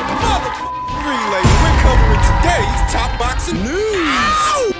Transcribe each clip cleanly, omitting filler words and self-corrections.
Relay, we're covering today's top boxing news.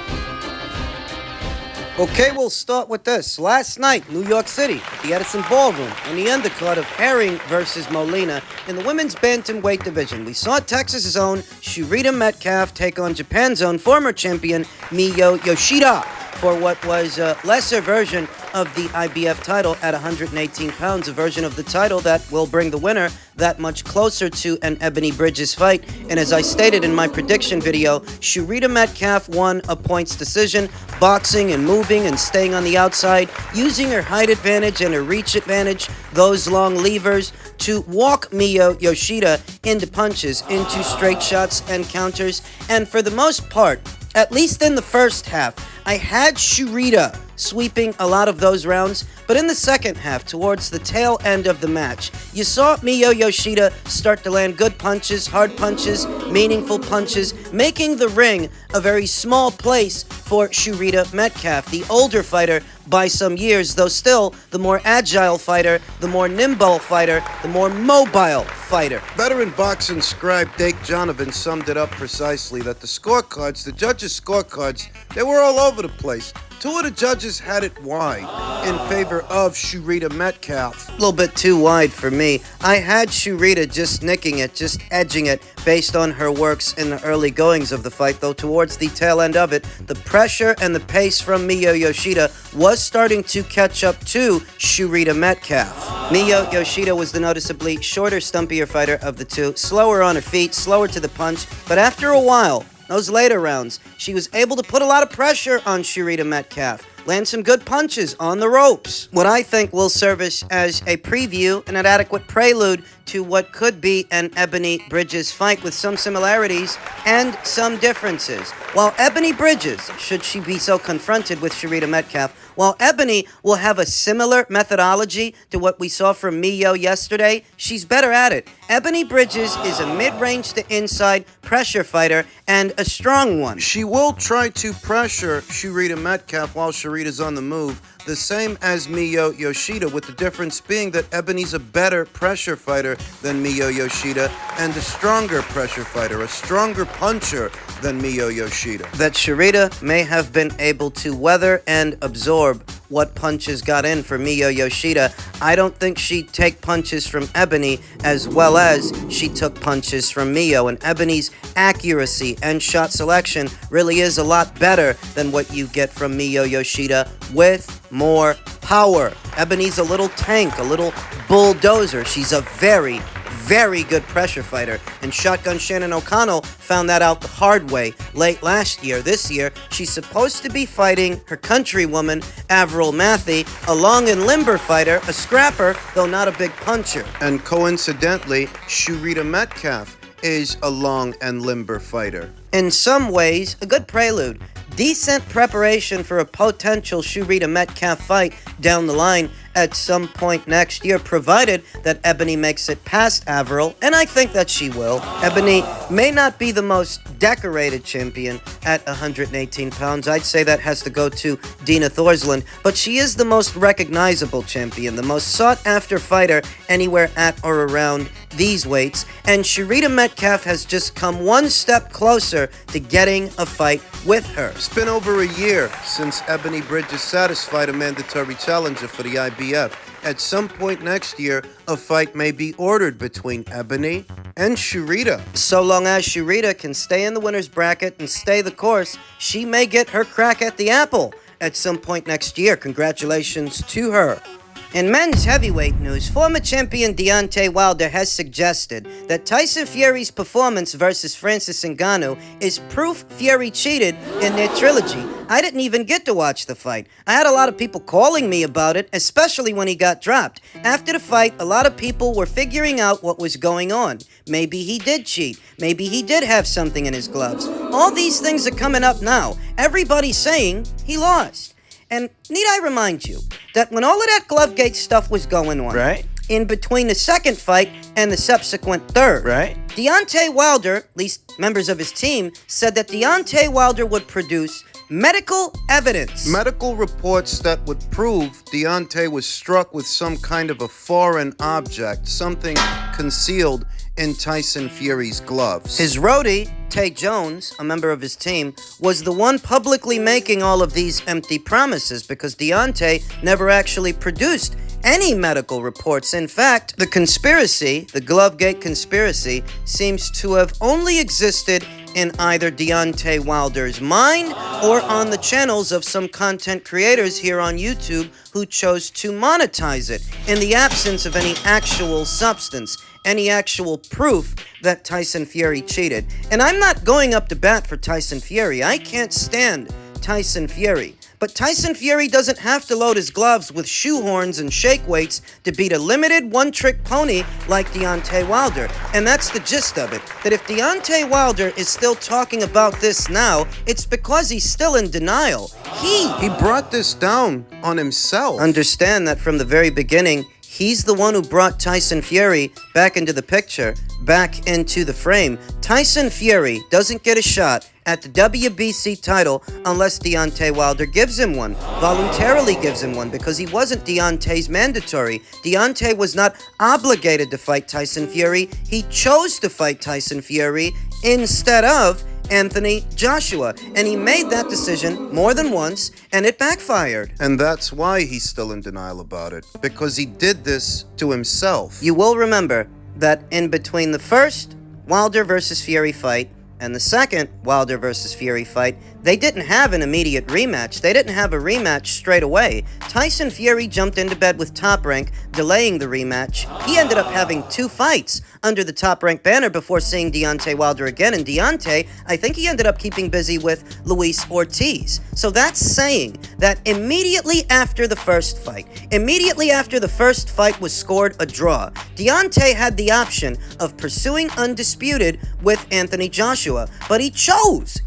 Okay, we'll start with this. Last night, New York City, at the Edison Ballroom, on the undercard of Herring versus Molina in the women's bantamweight division, we saw Texas's own Yoshida Metcalf take on Japan's own former champion Miyo Yoshida for what was a lesser version of the IBF title at 118 pounds, a version of the title that will bring the winner that much closer to an Ebony Bridges fight. And as I stated in my prediction video, Yoshida Metcalf won a points decision, boxing and moving and staying on the outside, using her height advantage and her reach advantage, those long levers, to walk Miyo Yoshida into punches, into straight shots and counters. And for the most part, at least in the first half, I had Yoshida sweeping a lot of those rounds, but in the second half, towards the tail end of the match, you saw Miyo Yoshida start to land good punches, hard punches, meaningful punches, making the ring a very small place for Yoshida Metcalf, the older fighter by some years, though still the more agile fighter, the more nimble fighter, the more mobile fighter. Veteran boxing scribe Dake Jonovan summed it up precisely that the scorecards, the judges' scorecards, they were all over the place. Two of the judges had it wide in favor of Yoshida Metcalf. A little bit too wide for me. I had Yoshida just nicking it, just edging it, based on her works in the early goings of the fight, though towards the tail end of it, the pressure and the pace from Miyo Yoshida was starting to catch up to Yoshida Metcalf. Miyo Yoshida was the noticeably shorter, stumpier fighter of the two, slower on her feet, slower to the punch, but after a while, those later rounds, she was able to put a lot of pressure on Yoshida Metcalf, land some good punches on the ropes. What I think will service as a preview and an adequate prelude to what could be an Ebony Bridges fight with some similarities and some differences. While Ebony Bridges, should she be so confronted with Yoshida Metcalf, while Ebony will have a similar methodology to what we saw from Miyo yesterday, she's better at it. Ebony Bridges is a mid-range to inside pressure fighter and a strong one. She will try to pressure Yoshida Metcalf while Yoshida's on the move, the same as Miyo Yoshida, with the difference being that Ebony's a better pressure fighter than Miyo Yoshida and a stronger pressure fighter, a stronger puncher than Miyo Yoshida. That Yoshida may have been able to weather and absorb what punches got in for Miyo Yoshida. I don't think she'd take punches from Ebony as well as she took punches from Miyo, and Ebony's accuracy and shot selection really is a lot better than what you get from Miyo Yoshida with more power. Ebony's a little tank, a little bulldozer. She's a very good pressure fighter, and Shotgun Shannon O'Connell found that out the hard way late last year. This year, she's supposed to be fighting her countrywoman, Avril Mathy, a long and limber fighter, a scrapper, though not a big puncher. And coincidentally, Yoshida Metcalf is a long and limber fighter. In some ways, a good prelude. Decent preparation for a potential Yoshida Metcalf fight down the line at some point next year, provided that Ebony makes it past Avril, and I think that she will. Ebony may not be the most decorated champion at 118 pounds. I'd say that has to go to Dina Thorsland, but she is the most recognizable champion, the most sought-after fighter anywhere at or around these weights, and Yoshida Metcalf has just come one step closer to getting a fight with her. It's been over a year since Ebony Bridges satisfied a mandatory challenger for the IBF. At some point next year, a fight may be ordered between Ebony and Yoshida. So long as Yoshida can stay in the winner's bracket and stay the course, she may get her crack at the apple at some point next year. Congratulations to her. In men's heavyweight news, former champion Deontay Wilder has suggested that Tyson Fury's performance versus Francis Ngannou is proof Fury cheated in their trilogy. I didn't even get to watch the fight. I had a lot of people calling me about it, especially when he got dropped. After the fight, a lot of people were figuring out what was going on. Maybe he did cheat. Maybe he did have something in his gloves. All these things are coming up now. Everybody's saying he lost. And need I remind you that when all of that Glovegate stuff was going on, right, in between the second fight and the subsequent third, right, Deontay Wilder, at least members of his team, said that Deontay Wilder would produce medical evidence. Medical reports that would prove Deontay was struck with some kind of a foreign object, something concealed in Tyson Fury's gloves. His roadie, Tay Jones, a member of his team, was the one publicly making all of these empty promises because Deontay never actually produced any medical reports. In fact, the conspiracy, the Glovegate conspiracy, seems to have only existed in either Deontay Wilder's mind or on the channels of some content creators here on YouTube who chose to monetize it in the absence of any actual substance, any actual proof that Tyson Fury cheated. And I'm not going up to bat for Tyson Fury. I can't stand Tyson Fury. But Tyson Fury doesn't have to load his gloves with shoehorns and shake weights to beat a limited one-trick pony like Deontay Wilder. And that's the gist of it, that if Deontay Wilder is still talking about this now, it's because he's still in denial. He brought this down on himself. Understand that from the very beginning, he's the one who brought Tyson Fury back into the picture, back into the frame. Tyson Fury doesn't get a shot at the WBC title unless Deontay Wilder gives him one, voluntarily gives him one, because he wasn't Deontay's mandatory. Deontay was not obligated to fight Tyson Fury. He chose to fight Tyson Fury instead of Anthony Joshua, and he made that decision more than once, and it backfired. And that's why he's still in denial about it, because he did this to himself. You will remember that in between the first Wilder versus Fury fight and the second Wilder versus Fury fight, they didn't have an immediate rematch. They didn't have a rematch straight away. Tyson Fury jumped into bed with Top Rank, delaying the rematch. He ended up having 2 fights under the Top Rank banner before seeing Deontay Wilder again. And Deontay, I think he ended up keeping busy with Luis Ortiz. So that's saying that immediately after the first fight was scored a draw, Deontay had the option of pursuing undisputed with Anthony Joshua, but he chose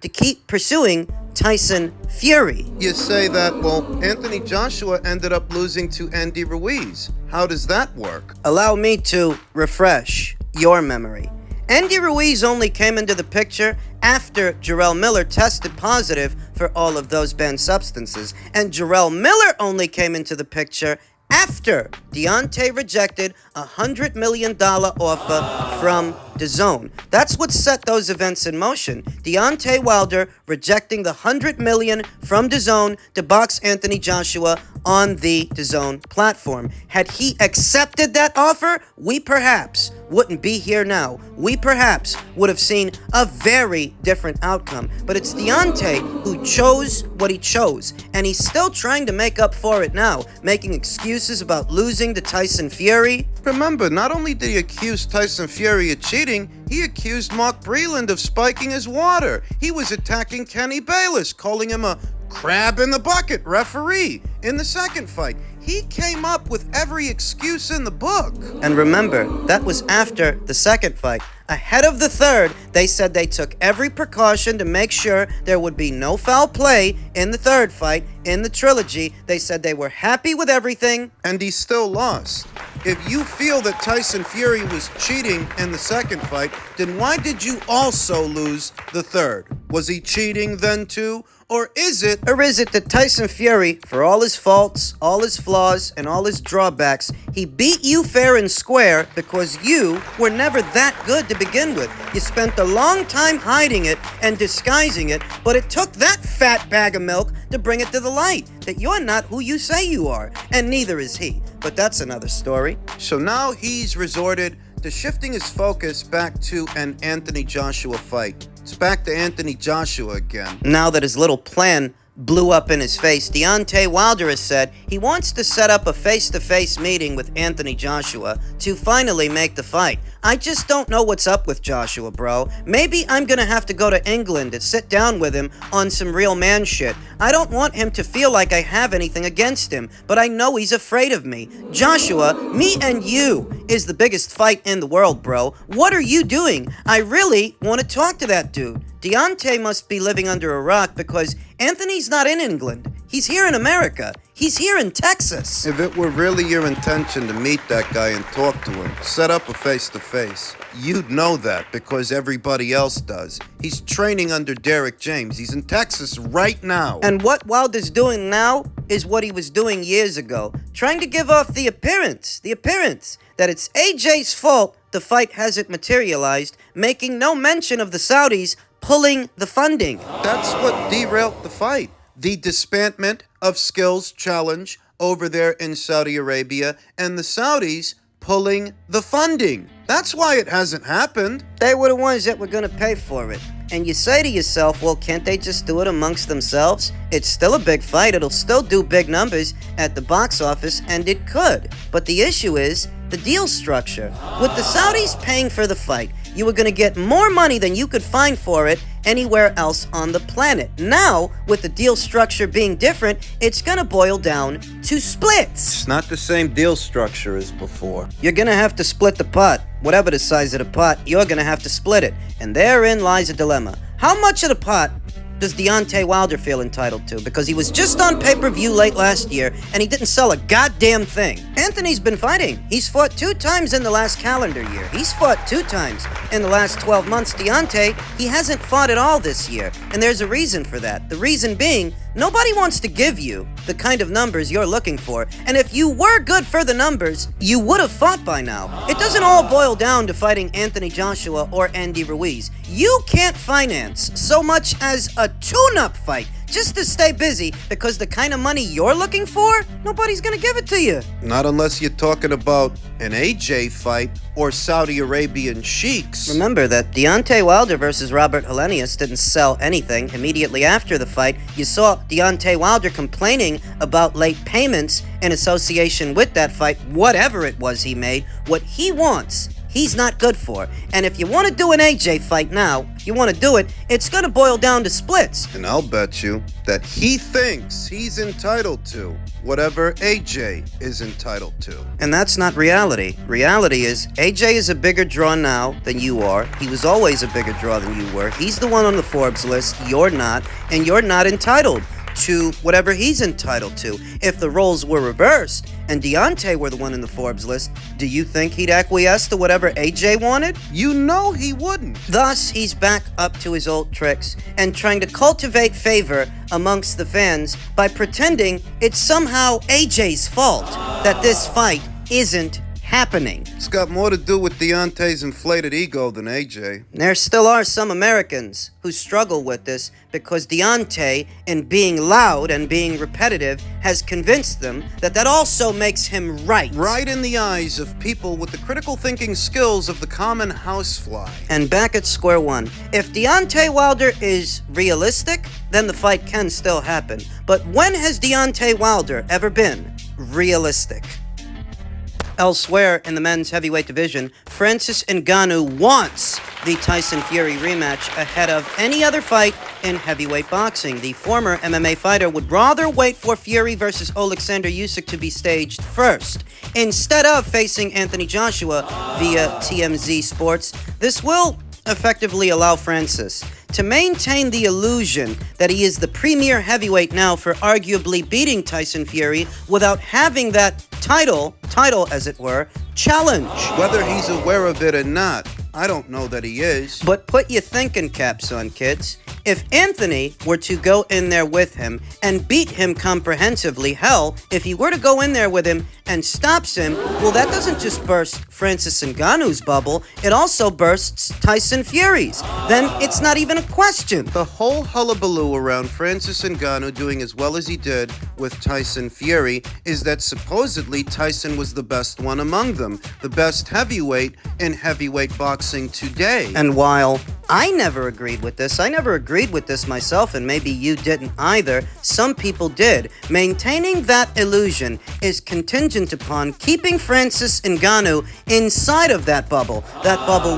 to keep pursuing Tyson Fury. You say that, well, Anthony Joshua ended up losing to Andy Ruiz. How does that work? Allow me to refresh your memory. Andy Ruiz only came into the picture after Jarrell Miller tested positive for all of those banned substances. And Jarrell Miller only came into the picture after Deontay rejected a $100 million offer from DAZN. That's what set those events in motion. Deontay Wilder rejecting the $100 million from DAZN to box Anthony Joshua on the DAZN platform. Had he accepted that offer, we perhaps wouldn't be here now. We perhaps would have seen a very different outcome. But it's Deontay who chose what he chose, and he's still trying to make up for it now, making excuses about losing to Tyson Fury. Remember, not only did he accuse Tyson Fury of cheating, he accused Mark Breland of spiking his water. He was attacking Kenny Bayless, calling him a crab in the bucket referee in the second fight. He came up with every excuse in the book. And remember, that was after the second fight. Ahead of the third, they said they took every precaution to make sure there would be no foul play in the third fight, in the trilogy. They said they were happy with everything. And he still lost. If you feel that Tyson Fury was cheating in the second fight, then why did you also lose the third? Was he cheating then too? Or is it that Tyson Fury, for all his faults, all his flaws, and all his drawbacks, he beat you fair and square because you were never that good to begin with? You spent a long time hiding it and disguising it, but it took that fat bag of milk to bring it to the light, that you're not who you say you are, and neither is he. But that's another story. So now he's resorted to shifting his focus back to an Anthony Joshua fight. It's back to Anthony Joshua again. Now that his little plan blew up in his face, Deontay Wilder has said he wants to set up a face-to-face meeting with Anthony Joshua to finally make the fight. I just don't know what's up with Joshua, bro. Maybe I'm gonna have to go to England and sit down with him on some real man shit. I don't want him to feel like I have anything against him, but I know he's afraid of me. Joshua, me and you is the biggest fight in the world, bro. What are you doing? I really want to talk to that dude. Deontay must be living under a rock because Anthony's not in England. He's here in America. He's here in Texas. If it were really your intention to meet that guy and talk to him, set up a face-to-face, you'd know that because everybody else does. He's training under Derek James. He's in Texas right now. And what Wilder's doing now is what he was doing years ago, trying to give off the appearance that it's AJ's fault the fight hasn't materialized, making no mention of the Saudis pulling the funding. That's what derailed the fight. The disbandment of Skills Challenge over there in Saudi Arabia and the Saudis pulling the funding. That's why it hasn't happened. They were the ones that were going to pay for it. And you say to yourself, well, can't they just do it amongst themselves? It's still a big fight. It'll still do big numbers at the box office, and it could. But the issue is the deal structure. With the Saudis paying for the fight, you were going to get more money than you could find for it anywhere else on the planet. Now, with the deal structure being different, it's going to boil down to splits. It's not the same deal structure as before. You're going to have to split the pot. Whatever the size of the pot, you're going to have to split it. And therein lies a dilemma. How much of the pot does Deontay Wilder feel entitled to? Because he was just on pay-per-view late last year, and he didn't sell a goddamn thing. Anthony's been fighting. He's fought 2 times in the last calendar year. He's fought 2 times in the last 12 months. Deontay, he hasn't fought at all this year, and there's a reason for that. The reason being, nobody wants to give you the kind of numbers you're looking for, and if you were good for the numbers, you would have fought by now. It doesn't all boil down to fighting Anthony Joshua or Andy Ruiz. You can't finance so much as a tune-up fight just to stay busy, because the kind of money you're looking for, nobody's gonna give it to you. Not unless you're talking about an AJ fight or Saudi Arabian sheiks. Remember that Deontay Wilder versus Robert Helenius didn't sell anything. Immediately after the fight, you saw Deontay Wilder complaining about late payments in association with that fight, whatever it was he made. What he wants, he's not good for. And if you want to do an AJ fight now, if you want to do it, it's going to boil down to splits. And I'll bet you that he thinks he's entitled to whatever AJ is entitled to. And that's not reality. Reality is AJ is a bigger draw now than you are. He was always a bigger draw than you were. He's the one on the Forbes list. You're not. And you're not entitled to whatever he's entitled to. If the roles were reversed and Deontay were the one in the Forbes list, do you think he'd acquiesce to whatever AJ wanted? You know he wouldn't. Thus, he's back up to his old tricks and trying to cultivate favor amongst the fans by pretending it's somehow AJ's fault that this fight isn't happening. It's got more to do with Deontay's inflated ego than AJ. There still are some Americans who struggle with this because Deontay, in being loud and being repetitive, has convinced them that that also makes him right. Right in the eyes of people with the critical thinking skills of the common housefly. And back at square one. If Deontay Wilder is realistic, then the fight can still happen. But when has Deontay Wilder ever been realistic? Elsewhere in the men's heavyweight division, Francis Ngannou wants the Tyson Fury rematch ahead of any other fight in heavyweight boxing. The former MMA fighter would rather wait for Fury versus Alexander Usyk to be staged first, instead of facing Anthony Joshua via TMZ Sports. This will effectively allow Francis to maintain the illusion that he is the premier heavyweight now for arguably beating Tyson Fury without having that title as it were, challenge. Whether he's aware of it or not, I don't know that he is. But put your thinking caps on, kids. If Anthony were to go in there with him and beat him comprehensively, hell, if he were to go in there with him and stops him, well, that doesn't just burst Francis Ngannou's bubble, it also bursts Tyson Fury's. Then it's not even a question. The whole hullabaloo around Francis Ngannou doing as well as he did with Tyson Fury is that supposedly Tyson was the best one among them, the best heavyweight in heavyweight boxing today. And while I never agreed with this, I never agreed with this myself, and maybe you didn't either, some people did. Maintaining that illusion is contingent upon keeping Francis Ngannou inside of that bubble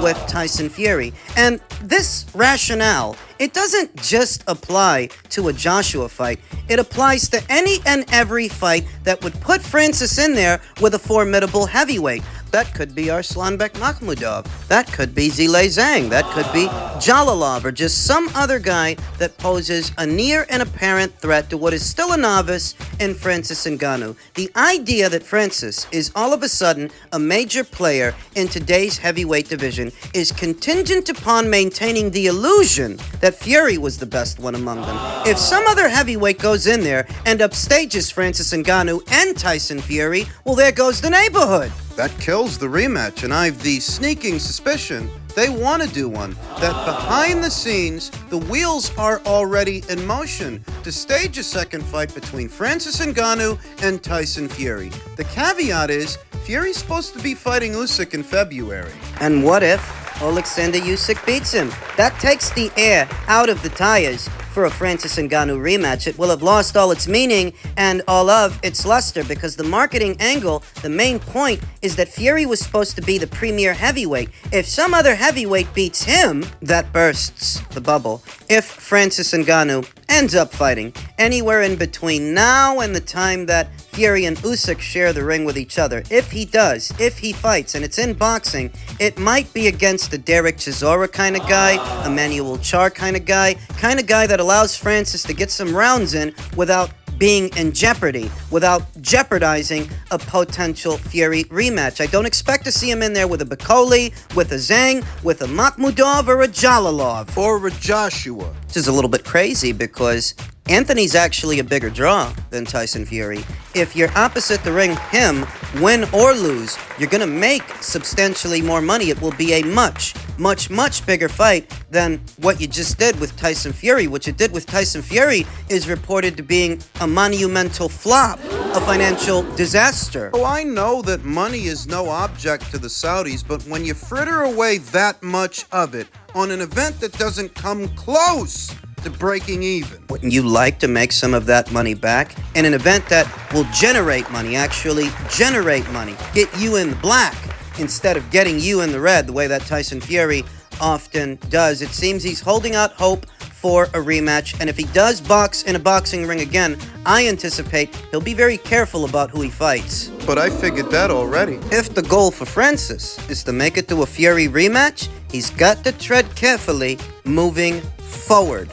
with Tyson Fury. And this rationale, it doesn't just apply to a Joshua fight. It applies to any and every fight that would put Francis in there with a formidable heavyweight. That could be Arslanbek Makhmudov. That could be Zhilei Zhang. That could be Jalalov, or just some other guy that poses a near and apparent threat to what is still a novice in Francis Ngannou. The idea that Francis is all of a sudden a major player in today's heavyweight division is contingent upon maintaining the illusion that Fury was the best one among them. If some other heavyweight goes in there and upstages Francis Ngannou and Tyson Fury, well, there goes the neighborhood. That kills the rematch, and I've the sneaking suspicion they want to do one. That behind the scenes, the wheels are already in motion to stage a second fight between Francis Ngannou and Tyson Fury. The caveat is, Fury's supposed to be fighting Usyk in February. And what if Alexander Usyk beats him? That takes the air out of the tires for a Francis Ngannou rematch. It will have lost all its meaning and all of its luster, because the marketing angle, the main point, is that Fury was supposed to be the premier heavyweight. If some other heavyweight beats him, that bursts the bubble. If Francis Ngannou ends up fighting anywhere in between now and the time that Fury and Usyk share the ring with each other, if he fights, and it's in boxing, it might be against a Derek Chisora kind of guy, a Manuel Char kind of guy that allows Francis to get some rounds in without being in jeopardy, without jeopardizing a potential Fury rematch. I don't expect to see him in there with a Bakoli, with a Zhang, with a Makhmudov, or a Jalalov. Or a Joshua. Which is a little bit crazy, because Anthony's actually a bigger draw than Tyson Fury. If you're opposite the ring, him, win or lose, you're gonna make substantially more money. It will be a much, much, much bigger fight than what you just did with Tyson Fury. What you did with Tyson Fury is reported to being a monumental flop, a financial disaster. Oh, I know that money is no object to the Saudis, but when you fritter away that much of it on an event that doesn't come close to breaking even. Wouldn't you like to make some of that money back in an event that will generate money, actually generate money, get you in the black instead of getting you in the red, the way that Tyson Fury often does? It seems he's holding out hope for a rematch, and if he does box in a boxing ring again, I anticipate he'll be very careful about who he fights. But I figured that already. If the goal for Francis is to make it to a Fury rematch, he's got to tread carefully moving forward.